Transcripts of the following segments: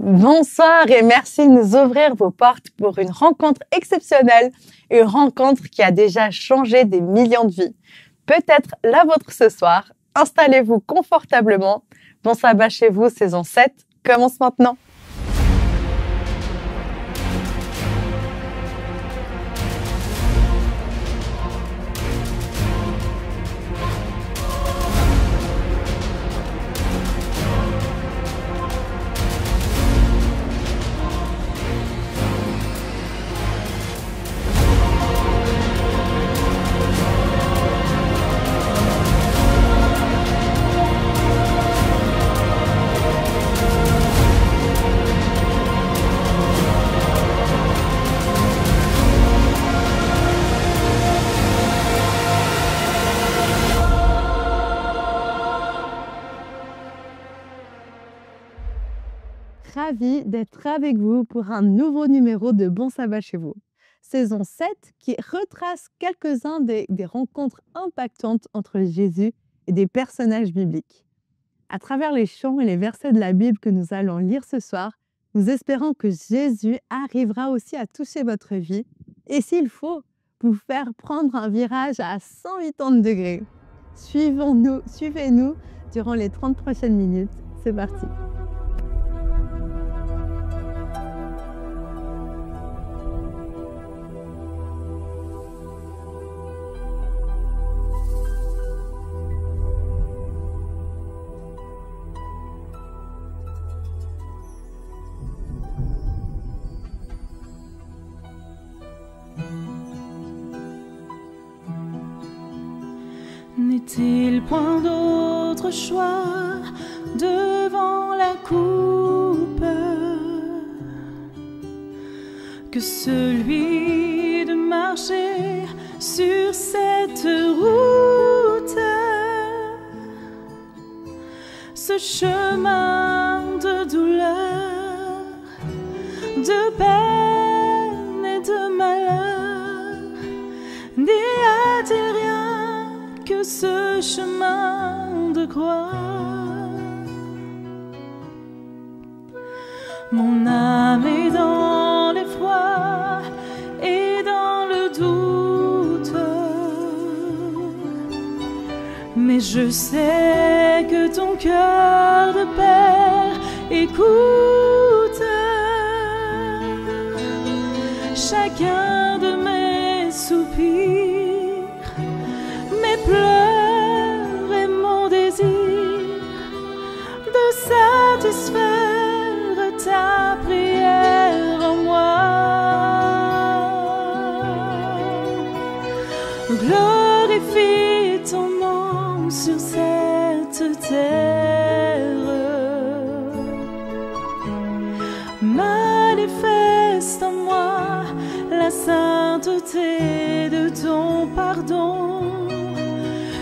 Bonsoir et merci de nous ouvrir vos portes pour une rencontre exceptionnelle, une rencontre qui a déjà changé des millions de vies. Peut-être la vôtre ce soir. Installez-vous confortablement. Bon sabbat chez vous, saison 7 commence maintenant. Ravie d'être avec vous pour un nouveau numéro de Bon Sabbat chez vous. Saison 7 qui retrace quelques-uns des rencontres impactantes entre Jésus et des personnages bibliques. À travers les chants et les versets de la Bible que nous allons lire ce soir, nous espérons que Jésus arrivera aussi à toucher votre vie et s'il faut, vous faire prendre un virage à 180 degrés. Suivez-nous durant les 30 prochaines minutes. C'est parti. N'est-il point d'autre choix devant la coupe que celui de marcher sur cette route, ce chemin de douleur, de peine et de malheur? N'y a-t-il rien que ce chemin de croix? Mon âme est dans l'effroi et dans le doute, mais je sais que ton cœur de père écoute chacun de mes soupirs, mes pleurs et mon désir de satisfaire ta prière en moi. Glorifie ton nom sur cette terre, manifeste en moi la sainteté de ton pardon.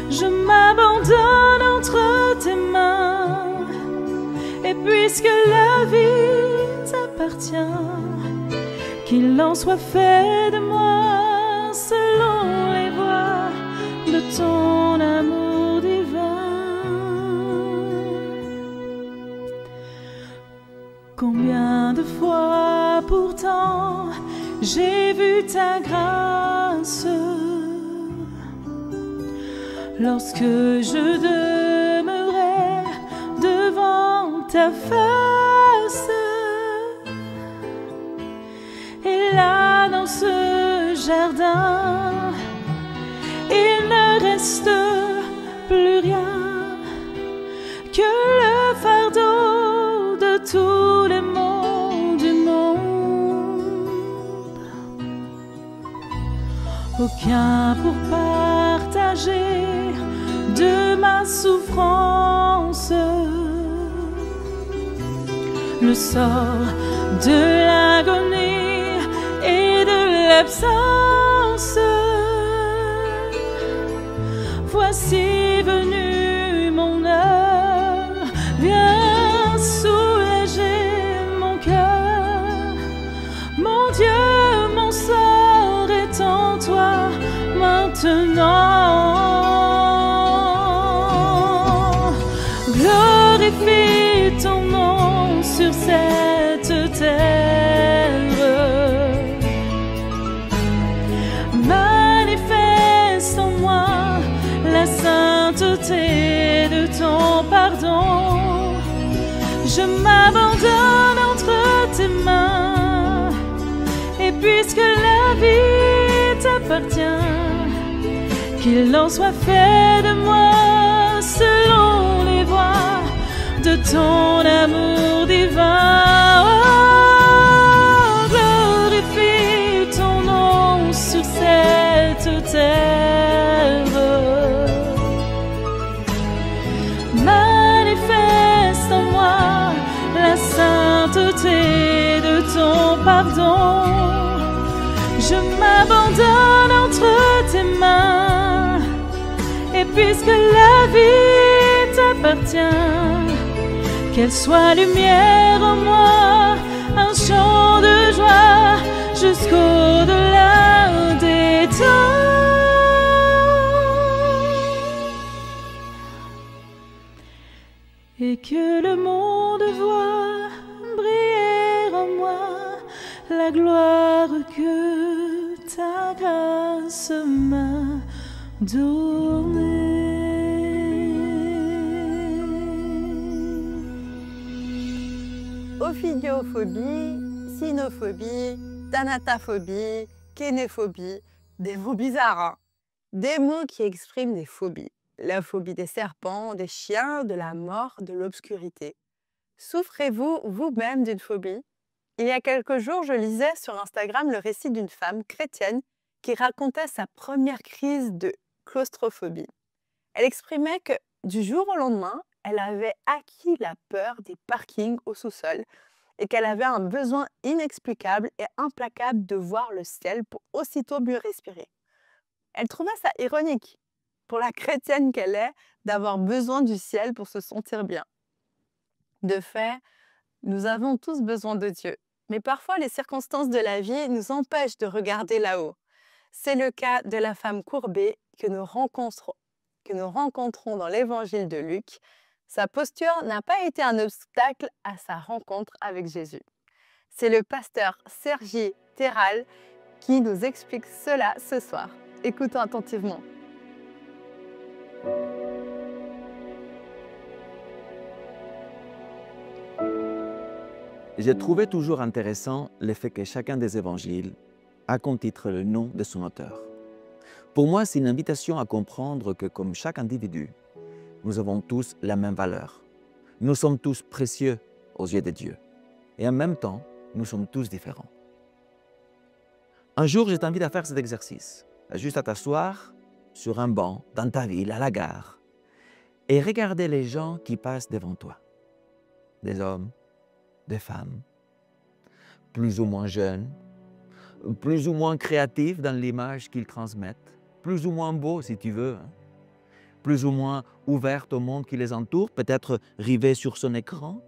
Je m'abandonne entre tes mains, et puisque la vie t'appartient, qu'il en soit fait de moi selon les voies de ton amour divin. Combien de fois pourtant j'ai vu ta grâce lorsque je demeurais devant ta face, et là dans ce jardin il ne reste plus rien que le fardeau de tous les maux du monde. Aucun pour partager de ma souffrance le sort de l'agonie et de l'absence. Voici venu mon heure, viens soulager mon cœur. Mon Dieu, mon sort est en toi maintenant. Glorifie ton nom sur cette sainteté de ton pardon. Je m'abandonne entre tes mains, et puisque la vie t'appartient, qu'il en soit fait de moi selon les voies de ton amour divin. Oh, glorifie ton nom sur cette terre. Manifeste en moi la sainteté de ton pardon. Je m'abandonne entre tes mains, et puisque la vie t'appartient, qu'elle soit lumière en moi, un chant de joie jusqu'au-delà des temps. Et que le monde voit briller en moi la gloire que ta grâce m'a donnée. Ophidiophobie, cynophobie, thanatophobie, kénéphobie, des mots bizarres, hein. Des mots qui expriment des phobies. La phobie des serpents, des chiens, de la mort, de l'obscurité. Souffrez-vous vous-même d'une phobie? Il y a quelques jours, je lisais sur Instagram le récit d'une femme chrétienne qui racontait sa première crise de claustrophobie. Elle exprimait que du jour au lendemain, elle avait acquis la peur des parkings au sous-sol et qu'elle avait un besoin inexplicable et implacable de voir le ciel pour aussitôt mieux respirer. Elle trouvait ça ironique, pour la chrétienne qu'elle est, d'avoir besoin du ciel pour se sentir bien. De fait, nous avons tous besoin de Dieu, mais parfois les circonstances de la vie nous empêchent de regarder là-haut. C'est le cas de la femme courbée que nous rencontrons dans l'évangile de Luc. Sa posture n'a pas été un obstacle à sa rencontre avec Jésus. C'est le pasteur Sergi Terral qui nous explique cela ce soir. Écoutons attentivement. J'ai trouvé toujours intéressant le fait que chacun des évangiles a comme titre le nom de son auteur. Pour moi, c'est une invitation à comprendre que comme chaque individu, nous avons tous la même valeur. Nous sommes tous précieux aux yeux de Dieu. Et en même temps, nous sommes tous différents. Un jour, je t'invite à faire cet exercice. Juste à t'asseoir sur un banc, dans ta ville, à la gare, et regarder les gens qui passent devant toi. Des hommes, des femmes, plus ou moins jeunes, plus ou moins créatifs dans l'image qu'ils transmettent, plus ou moins beaux si tu veux, hein, plus ou moins ouverts au monde qui les entoure, peut-être rivés sur son écran,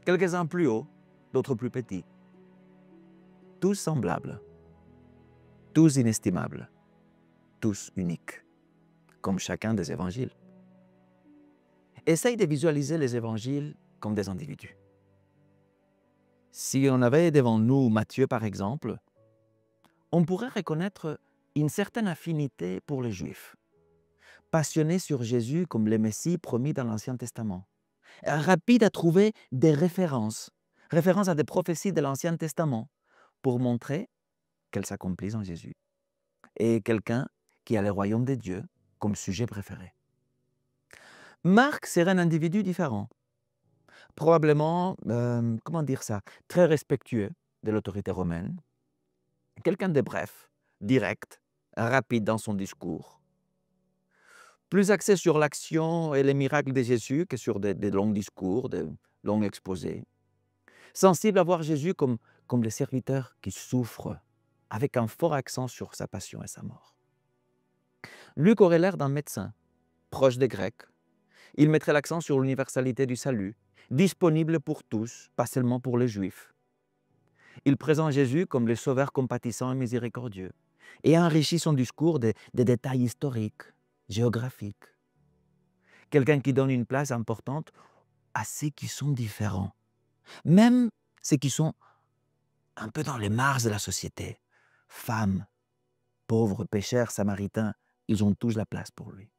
quelques-uns plus hauts, d'autres plus petits. Tous semblables, tous inestimables, tous uniques, comme chacun des évangiles. Essaye de visualiser les évangiles comme des individus. Si on avait devant nous Matthieu, par exemple, on pourrait reconnaître une certaine affinité pour les Juifs, passionné sur Jésus comme le Messie promis dans l'Ancien Testament, rapide à trouver des références à des prophéties de l'Ancien Testament pour montrer qu'elles s'accomplissent en Jésus, et quelqu'un qui a le royaume de Dieu comme sujet préféré. Marc serait un individu différent, probablement, très respectueux de l'autorité romaine, quelqu'un de bref, direct, rapide dans son discours, plus axé sur l'action et les miracles de Jésus que sur des longs discours, des longs exposés, sensible à voir Jésus comme le serviteur qui souffre, avec un fort accent sur sa passion et sa mort. Luc aurait l'air d'un médecin, proche des Grecs. Il mettrait l'accent sur l'universalité du salut, disponible pour tous, pas seulement pour les Juifs. Il présente Jésus comme le sauveur compatissant et miséricordieux et enrichit son discours de détails historiques, géographiques. Quelqu'un qui donne une place importante à ceux qui sont différents, même ceux qui sont un peu dans les marges de la société. Femmes, pauvres, pécheurs, samaritains, ils ont tous la place pour lui.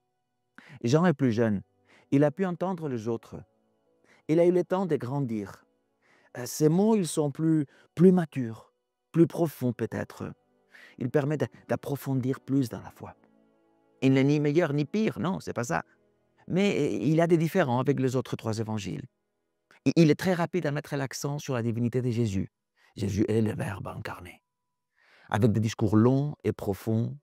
Jean est plus jeune. Il a pu entendre les autres. Il a eu le temps de grandir. Ces mots, ils sont plus matures, plus profonds peut-être. Ils permettent d'approfondir plus dans la foi. Il n'est ni meilleur ni pire, non, c'est pas ça. Mais il a des différends avec les autres trois évangiles. Il est très rapide à mettre l'accent sur la divinité de Jésus. Jésus est le Verbe incarné. Avec des discours longs et profonds,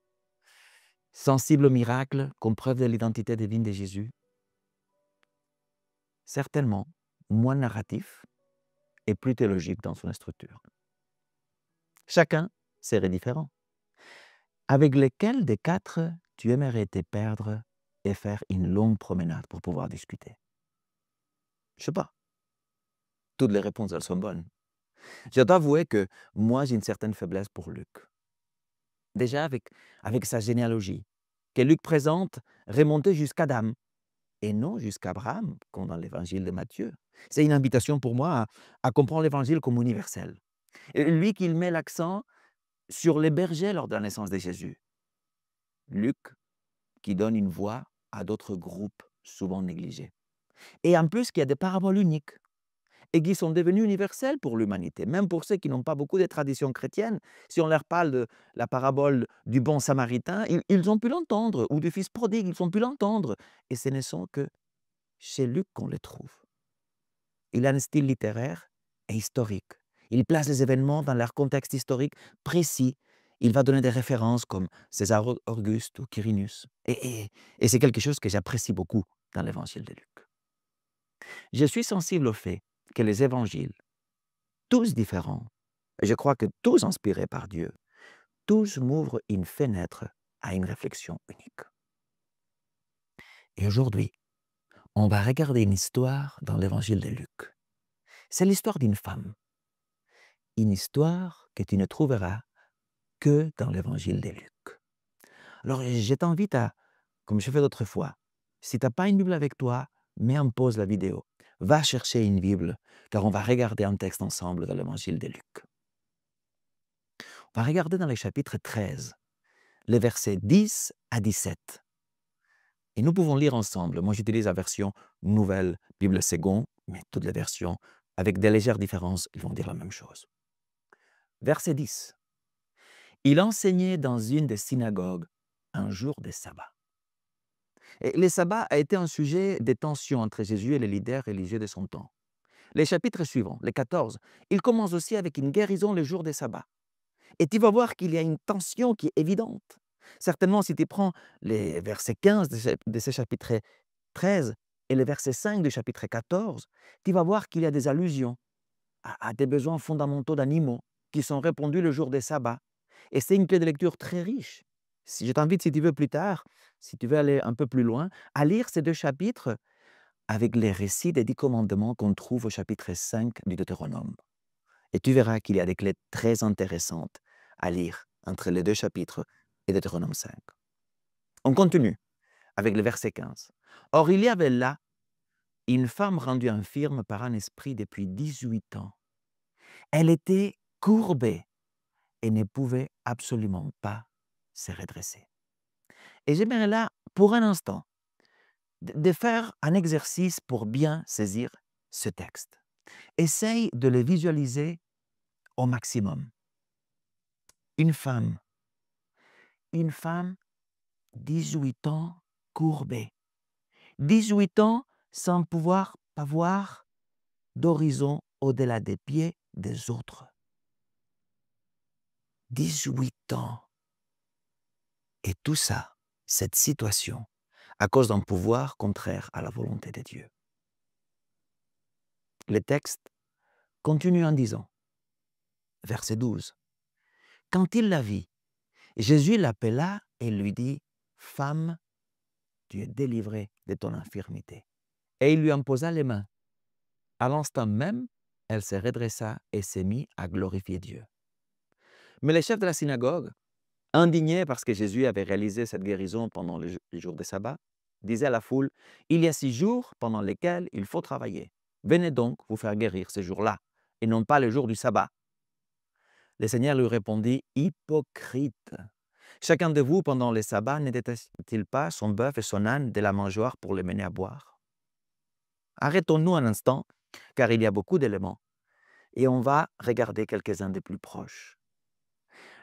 sensibles aux miracles comme preuve de l'identité divine de Jésus. Certainement moins narratif et plus théologique dans son structure. Chacun serait différent. Avec lequel des quatre tu aimerais te perdre et faire une longue promenade pour pouvoir discuter? Je ne sais pas. Toutes les réponses, elles sont bonnes. Je dois avouer que moi, j'ai une certaine faiblesse pour Luc. Déjà avec sa généalogie, que Luc présente remonter jusqu'à Adam, et non jusqu'à Abraham, comme dans l'évangile de Matthieu. C'est une invitation pour moi à comprendre l'évangile comme universel. Et lui qu'il met l'accent sur les bergers lors de la naissance de Jésus. Luc qui donne une voix à d'autres groupes souvent négligés. Et en plus, qu'il y a des paraboles uniques et qui sont devenues universelles pour l'humanité, même pour ceux qui n'ont pas beaucoup de traditions chrétiennes. Si on leur parle de la parabole du bon samaritain, ils ont pu l'entendre, ou du fils prodigue, ils ont pu l'entendre. Et ce ne sont que chez Luc qu'on les trouve. Il a un style littéraire et historique. Il place les événements dans leur contexte historique précis. Il va donner des références comme César Auguste ou Quirinus. Et c'est quelque chose que j'apprécie beaucoup dans l'évangile de Luc. Je suis sensible au fait que les évangiles, tous différents, et je crois que tous inspirés par Dieu, tous m'ouvrent une fenêtre à une réflexion unique. Et aujourd'hui, on va regarder une histoire dans l'évangile de Luc. C'est l'histoire d'une femme. Une histoire que tu ne trouveras que dans l'évangile de Luc. Alors, je t'invite à, comme je fais d'autres fois, si tu n'as pas une Bible avec toi, mets en pause la vidéo. Va chercher une Bible, car on va regarder un texte ensemble dans l'évangile de Luc. On va regarder dans le chapitre 13, les versets 10 à 17. Et nous pouvons lire ensemble. Moi, j'utilise la version Nouvelle Bible Seconde, mais toutes les versions, avec des légères différences, ils vont dire la même chose. Verset 10. Il enseignait dans une des synagogues un jour de sabbat. Et le sabbat a été un sujet de tension entre Jésus et les leaders religieux de son temps. Les chapitres suivants, les 14, il commence aussi avec une guérison le jour de sabbat. Et tu vas voir qu'il y a une tension qui est évidente. Certainement, si tu prends les versets 15 de ce chapitre 13 et le verset 5 du chapitre 14, tu vas voir qu'il y a des allusions à des besoins fondamentaux d'animaux qui sont répondus le jour des sabbats. Et c'est une clé de lecture très riche. Si je t'invite, si tu veux plus tard, si tu veux aller un peu plus loin, à lire ces deux chapitres avec les récits des 10 commandements qu'on trouve au chapitre 5 du Deutéronome. Et tu verras qu'il y a des clés très intéressantes à lire entre les deux chapitres et Deutéronome 5. On continue avec le verset 15. Or, il y avait là une femme rendue infirme par un esprit depuis 18 ans. Elle était courbée et ne pouvait absolument pas se redresser. Et j'aimerais là, pour un instant, de faire un exercice pour bien saisir ce texte. Essaye de le visualiser au maximum. Une femme, 18 ans, courbée. 18 ans sans pouvoir avoir d'horizon au-delà des pieds des autres. 18 ans. Et tout ça, cette situation, à cause d'un pouvoir contraire à la volonté de Dieu. Le texte continue en disant, verset 12, « Quand il la vit, Jésus l'appela et lui dit, « Femme, tu es délivrée de ton infirmité. » Et il lui en posa les mains. À l'instant même, elle se redressa et s'est mise à glorifier Dieu. Mais les chefs de la synagogue, indignés parce que Jésus avait réalisé cette guérison pendant le jour de sabbat, disaient à la foule, « Il y a 6 jours pendant lesquels il faut travailler. Venez donc vous faire guérir ce jour-là, et non pas le jour du sabbat. » Le Seigneur lui répondit, « Hypocrite, Chacun de vous, pendant les sabbats, ne détache-t-il pas son bœuf et son âne de la mangeoire pour les mener à boire? Arrêtons-nous un instant, car il y a beaucoup d'éléments, et on va regarder quelques-uns des plus proches.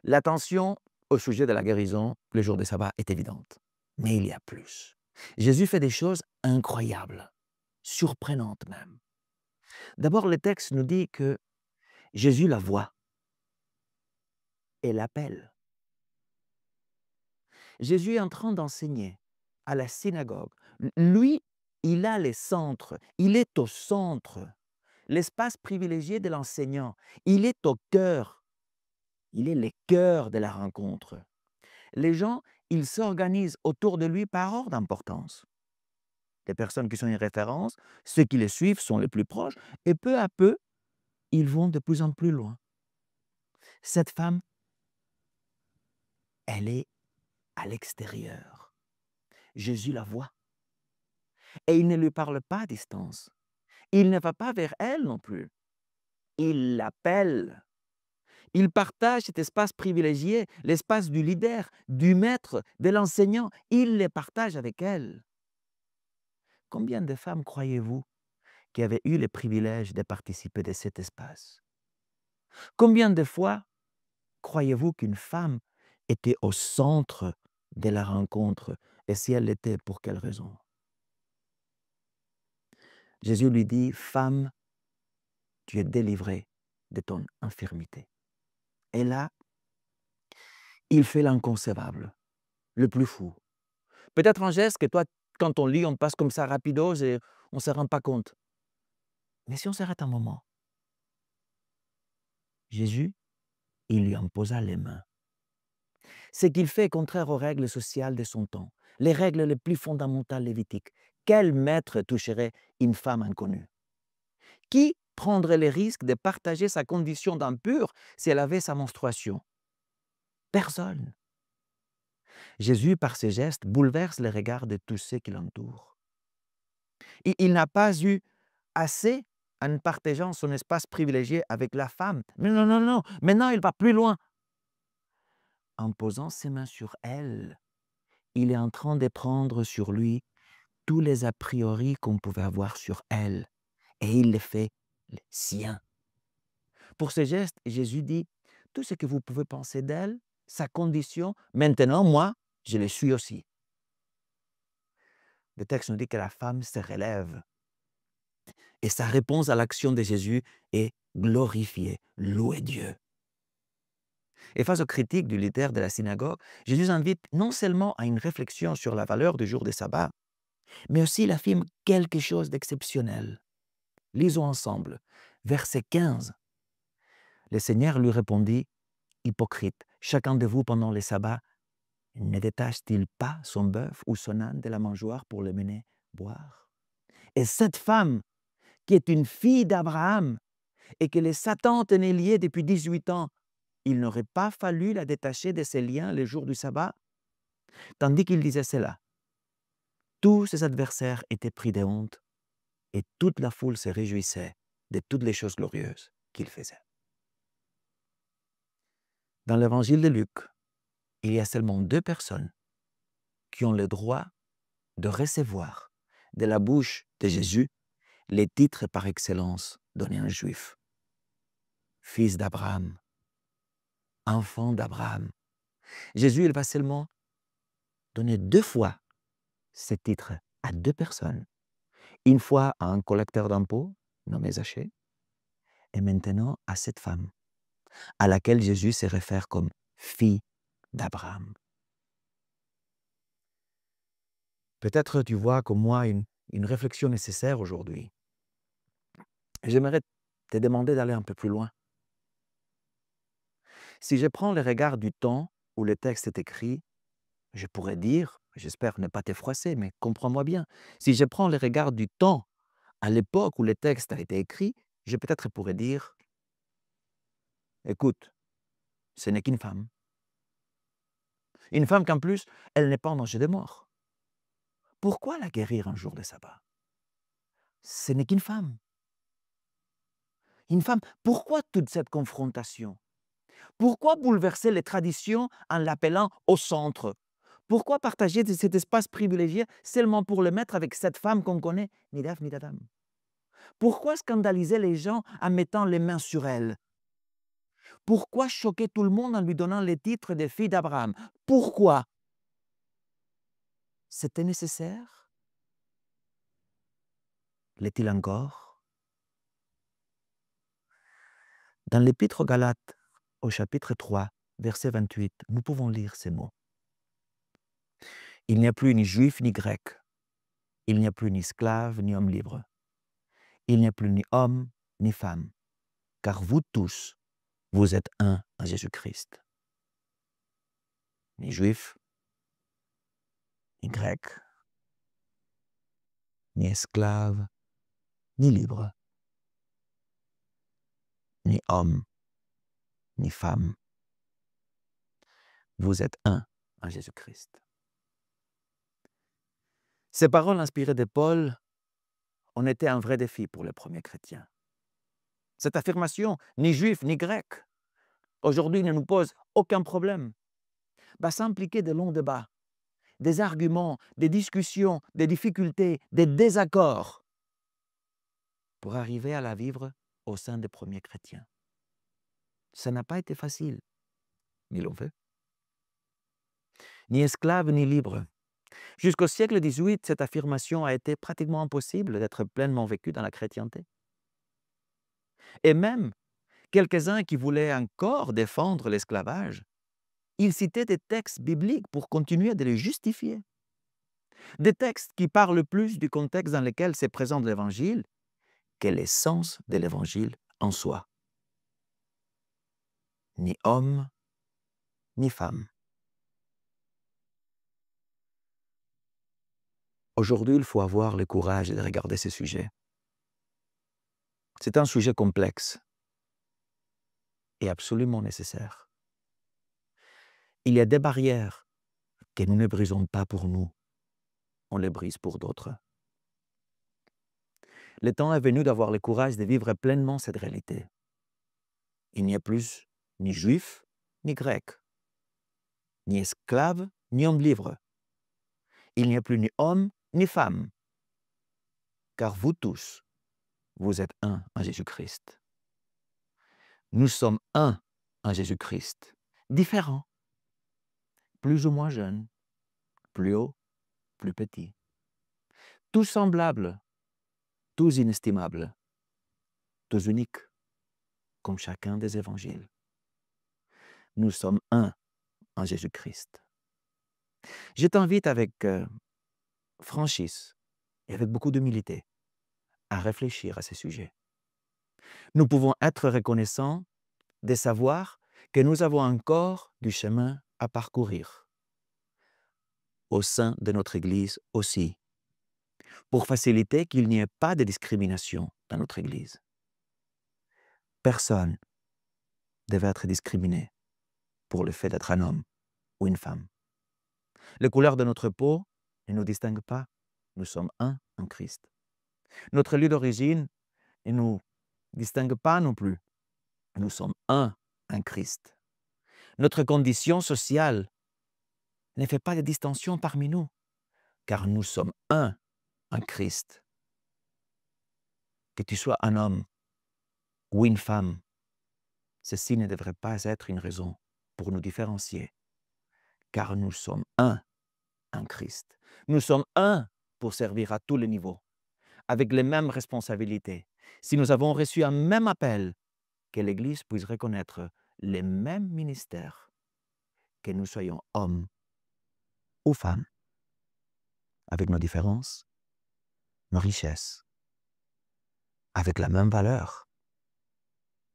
L'attention au sujet de la guérison, le jour des sabbats, est évidente. Mais il y a plus. Jésus fait des choses incroyables, surprenantes même. D'abord, le texte nous dit que Jésus la voit et l'appelle. Jésus est en train d'enseigner à la synagogue. Lui, il a les centres, il est au centre, l'espace privilégié de l'enseignant. Il est au cœur, il est le cœur de la rencontre. Les gens, ils s'organisent autour de lui par ordre d'importance. Les personnes qui sont une référence, ceux qui les suivent sont les plus proches, et peu à peu, ils vont de plus en plus loin. Cette femme, elle est à l'extérieur. Jésus la voit. Et il ne lui parle pas à distance. Il ne va pas vers elle non plus. Il l'appelle. Il partage cet espace privilégié, l'espace du leader, du maître, de l'enseignant. Il le partage avec elle. Combien de femmes croyez-vous qui avaient eu le privilège de participer de cet espace? Combien de fois croyez-vous qu'une femme était au centre de la rencontre? Et si elle l'était, pour quelle raison? Jésus lui dit, « Femme, tu es délivrée de ton infirmité. » Et là, il fait l'inconcevable, le plus fou. Peut-être un geste que toi, quand on lit, on passe comme ça rapidos et on ne se rend pas compte. Mais si on s'arrête un moment, Jésus, il lui en posa les mains. Ce qu'il fait est contraire aux règles sociales de son temps, les règles les plus fondamentales lévitiques. Quel maître toucherait une femme inconnue? Qui prendrait le risque de partager sa condition d'impure si elle avait sa menstruation? Personne. Jésus, par ses gestes, bouleverse les regards de tous ceux qui l'entourent. Il n'a pas eu assez en partageant son espace privilégié avec la femme. Mais non, non, non. Maintenant, il va plus loin. En posant ses mains sur elle, il est en train de prendre sur lui tous les a priori qu'on pouvait avoir sur elle. Et il les fait les siens. Pour ce geste, Jésus dit, tout ce que vous pouvez penser d'elle, sa condition, maintenant, moi, je le suis aussi. Le texte nous dit que la femme se relève. Et sa réponse à l'action de Jésus est glorifier, louer Dieu. Et face aux critiques du leader de la synagogue, Jésus invite non seulement à une réflexion sur la valeur du jour des sabbats, mais aussi il affirme quelque chose d'exceptionnel. Lisons ensemble, verset 15. Le Seigneur lui répondit, « Hypocrite, chacun de vous pendant les sabbats, ne détache-t-il pas son bœuf ou son âne de la mangeoire pour le mener boire? Et cette femme, qui est une fille d'Abraham et que les Satan tenait liée depuis 18 ans, il n'aurait pas fallu la détacher de ses liens le jour du sabbat? » Tandis qu'il disait cela, tous ses adversaires étaient pris de honte et toute la foule se réjouissait de toutes les choses glorieuses qu'il faisait. Dans l'évangile de Luc, il y a seulement 2 personnes qui ont le droit de recevoir de la bouche de Jésus les titres par excellence donnés à un juif. Fils d'Abraham, enfant d'Abraham. Jésus, il va seulement donner 2 fois ces titres à 2 personnes. Une fois à un collecteur d'impôts, nommé Zachée, et maintenant à cette femme, à laquelle Jésus se réfère comme fille d'Abraham. Peut-être tu vois comme moi une réflexion nécessaire aujourd'hui. J'aimerais te demander d'aller un peu plus loin. Si je prends le regard du temps où le texte est écrit, je pourrais dire, j'espère ne pas te froisser, mais comprends-moi bien, si je prends le regard du temps à l'époque où le texte a été écrit, je peut-être pourrais dire, écoute, ce n'est qu'une femme. Une femme qu'en plus, elle n'est pas en danger de mort. Pourquoi la guérir un jour de sabbat? Ce n'est qu'une femme. Une femme, pourquoi toute cette confrontation? Pourquoi bouleverser les traditions en l'appelant au centre? Pourquoi partager cet espace privilégié seulement pour le mettre avec cette femme qu'on connaît, ni d'Ève ni d'Adam? Pourquoi scandaliser les gens en mettant les mains sur elle? Pourquoi choquer tout le monde en lui donnant les titres de fille d'Abraham? Pourquoi? C'était nécessaire? L'est-il encore? Dans l'Épître aux Galates, au chapitre 3, verset 28, nous pouvons lire ces mots. Il n'y a plus ni juif ni grec. Il n'y a plus ni esclave ni homme libre. Il n'y a plus ni homme ni femme. Car vous tous, vous êtes un en Jésus-Christ. Ni juif, ni grec, ni esclave, ni libre, ni homme, ni femme. Vous êtes un en Jésus-Christ. Ces paroles inspirées de Paul ont été un vrai défi pour les premiers chrétiens. Cette affirmation, ni juif ni grec, aujourd'hui ne nous pose aucun problème, va s'impliquer de longs débats, des arguments, des discussions, des difficultés, des désaccords pour arriver à la vivre au sein des premiers chrétiens. Ça n'a pas été facile, mais ils l'ont fait. Ni esclave ni libre. Jusqu'au siècle XVIII, cette affirmation a été pratiquement impossible d'être pleinement vécue dans la chrétienté. Et même quelques-uns qui voulaient encore défendre l'esclavage, ils citaient des textes bibliques pour continuer de les justifier. Des textes qui parlent plus du contexte dans lequel se présente l'Évangile que l'essence de l'Évangile en soi. Ni homme, ni femme. Aujourd'hui, il faut avoir le courage de regarder ce sujet. C'est un sujet complexe et absolument nécessaire. Il y a des barrières que nous ne brisons pas pour nous, on les brise pour d'autres. Le temps est venu d'avoir le courage de vivre pleinement cette réalité. Il n'y a plus ni juif, ni grec, ni esclave, ni homme libre. Il n'y a plus ni homme, ni femme. Car vous tous, vous êtes un en Jésus-Christ. Nous sommes un en Jésus-Christ, différents, plus ou moins jeunes, plus haut, plus petits, tous semblables, tous inestimables, tous uniques, comme chacun des évangiles. Nous sommes un en Jésus-Christ. Je t'invite avec franchise et avec beaucoup d'humilité à réfléchir à ce sujet. Nous pouvons être reconnaissants de savoir que nous avons encore du chemin à parcourir au sein de notre Église aussi, pour faciliter qu'il n'y ait pas de discrimination dans notre Église. Personne ne devait être discriminé pour le fait d'être un homme ou une femme. Les couleurs de notre peau ne nous distinguent pas. Nous sommes un en Christ. Notre lieu d'origine ne nous distingue pas non plus. Nous sommes un en Christ. Notre condition sociale ne fait pas de distinction parmi nous, car nous sommes un en Christ. Que tu sois un homme ou une femme, ceci ne devrait pas être une raison pour nous différencier, car nous sommes un en Christ. Nous sommes un pour servir à tous les niveaux, avec les mêmes responsabilités. Si nous avons reçu un même appel, que l'Église puisse reconnaître les mêmes ministères, que nous soyons hommes ou femmes, avec nos différences, nos richesses, avec la même valeur.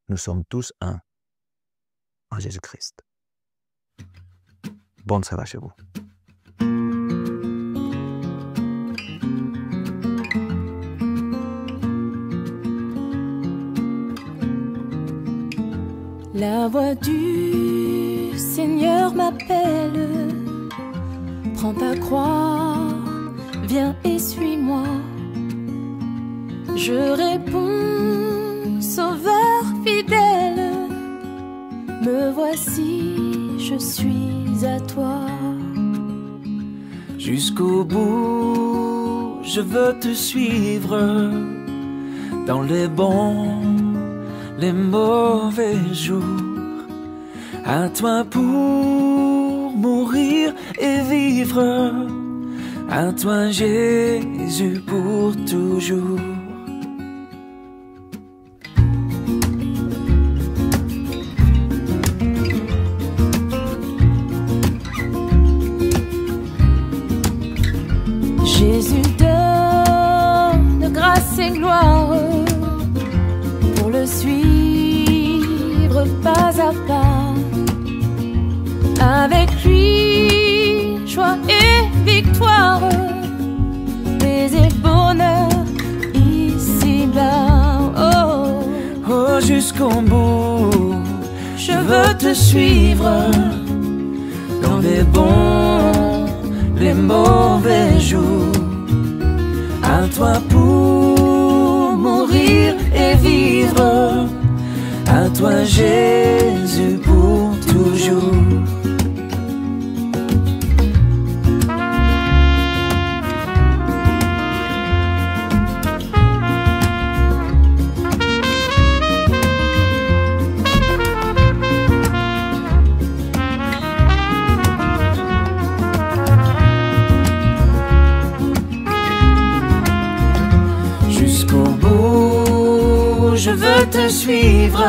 Nous sommes tous un en Jésus-Christ. Bon sabbat chez vous. La voix du Seigneur m'appelle. Prends ta croix, viens et suis-moi. Je réponds, Sauveur fidèle, Me voici, je suis à toi. Jusqu'au bout, je veux te suivre dans les bons, les mauvais jours. À toi pour mourir et vivre. À toi Jésus pour toujours. Jésus donne grâce et gloire pour le suivre pas à pas. Avec lui, joie et victoire, paix et bonheur ici-bas. Oh, Oh, jusqu'au bout, je veux te suivre dans les bons, les mauvais jours. À toi pour mourir et vivre. À toi Jésus pour toujours. Je veux te suivre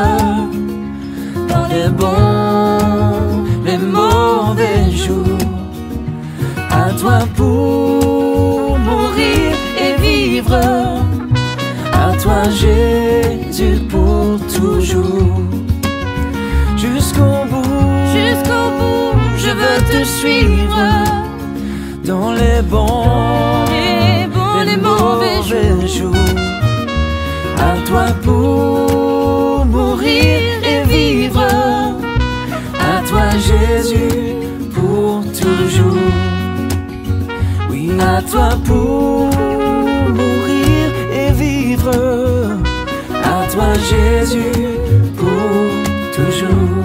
dans les bons, les mauvais jours. À toi pour mourir et vivre. À toi Jésus pour toujours. Jusqu'au bout, je veux te suivre dans les bons, les mauvais jours. À toi pour mourir et vivre. À toi Jésus pour toujours. Oui, à toi pour mourir et vivre. À toi Jésus pour toujours.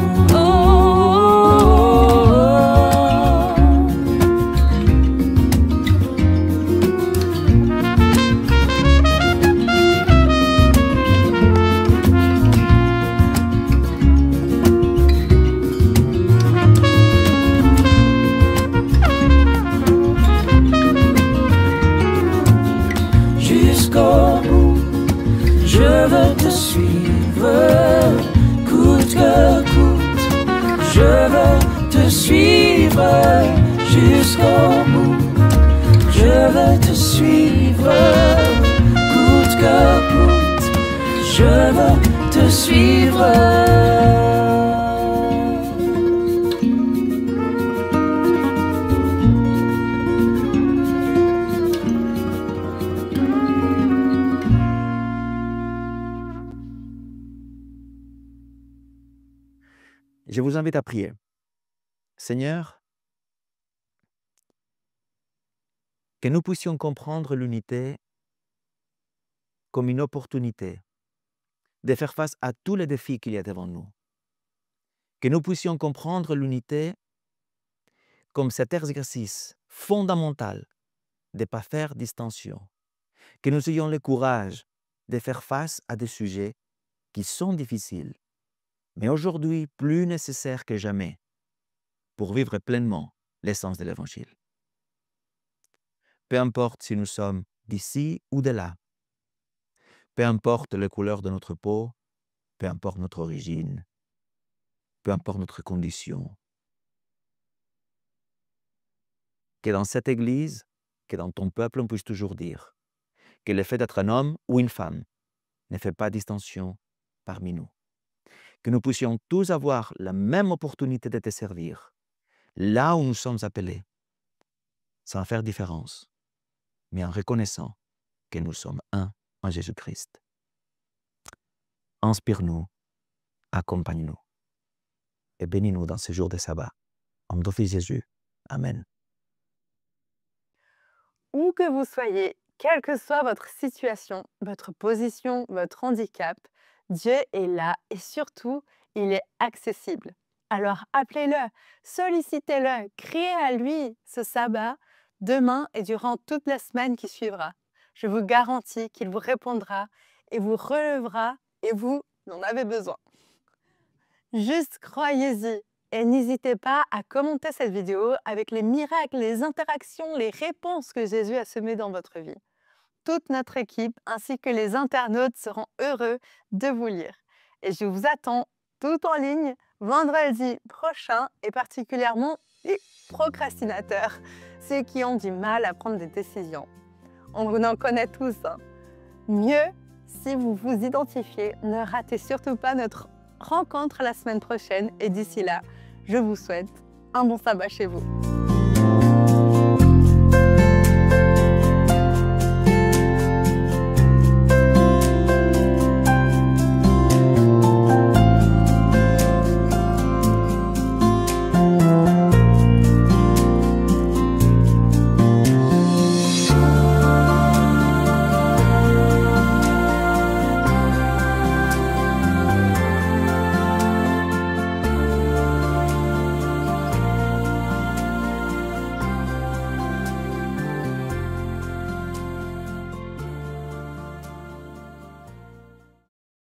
Je veux te suivre, coûte que coûte. Je veux te suivre jusqu'au bout. Je veux te suivre, coûte que coûte. Je veux te suivre. Je vous invite à prier. Seigneur, que nous puissions comprendre l'unité comme une opportunité de faire face à tous les défis qu'il y a devant nous. Que nous puissions comprendre l'unité comme cet exercice fondamental de ne pas faire distinction. Que nous ayons le courage de faire face à des sujets qui sont difficiles, mais aujourd'hui plus nécessaires que jamais pour vivre pleinement l'essence de l'Évangile. Peu importe si nous sommes d'ici ou de là, peu importe la couleur de notre peau, peu importe notre origine, peu importe notre condition, que dans cette Église, que dans ton peuple, on puisse toujours dire que le fait d'être un homme ou une femme ne fait pas distinction parmi nous. Que nous puissions tous avoir la même opportunité de te servir, là où nous sommes appelés, sans faire différence, mais en reconnaissant que nous sommes un en Jésus-Christ. Inspire-nous, accompagne-nous et bénis-nous dans ce jour de sabbat. En nom de Fils Jésus. Amen. Où que vous soyez, quelle que soit votre situation, votre position, votre handicap, Dieu est là et surtout, il est accessible. Alors appelez-le, sollicitez-le, criez à lui ce sabbat demain et durant toute la semaine qui suivra. Je vous garantis qu'il vous répondra et vous relèvera et vous en avez besoin. Juste croyez-y et n'hésitez pas à commenter cette vidéo avec les miracles, les interactions, les réponses que Jésus a semées dans votre vie. Toute notre équipe ainsi que les internautes seront heureux de vous lire. Et je vous attends tout en ligne vendredi prochain et particulièrement les procrastinateurs, ceux qui ont du mal à prendre des décisions. On en connaît tous. Hein. Mieux, si vous vous identifiez, ne ratez surtout pas notre rencontre la semaine prochaine et d'ici là, je vous souhaite un bon sabbat chez vous.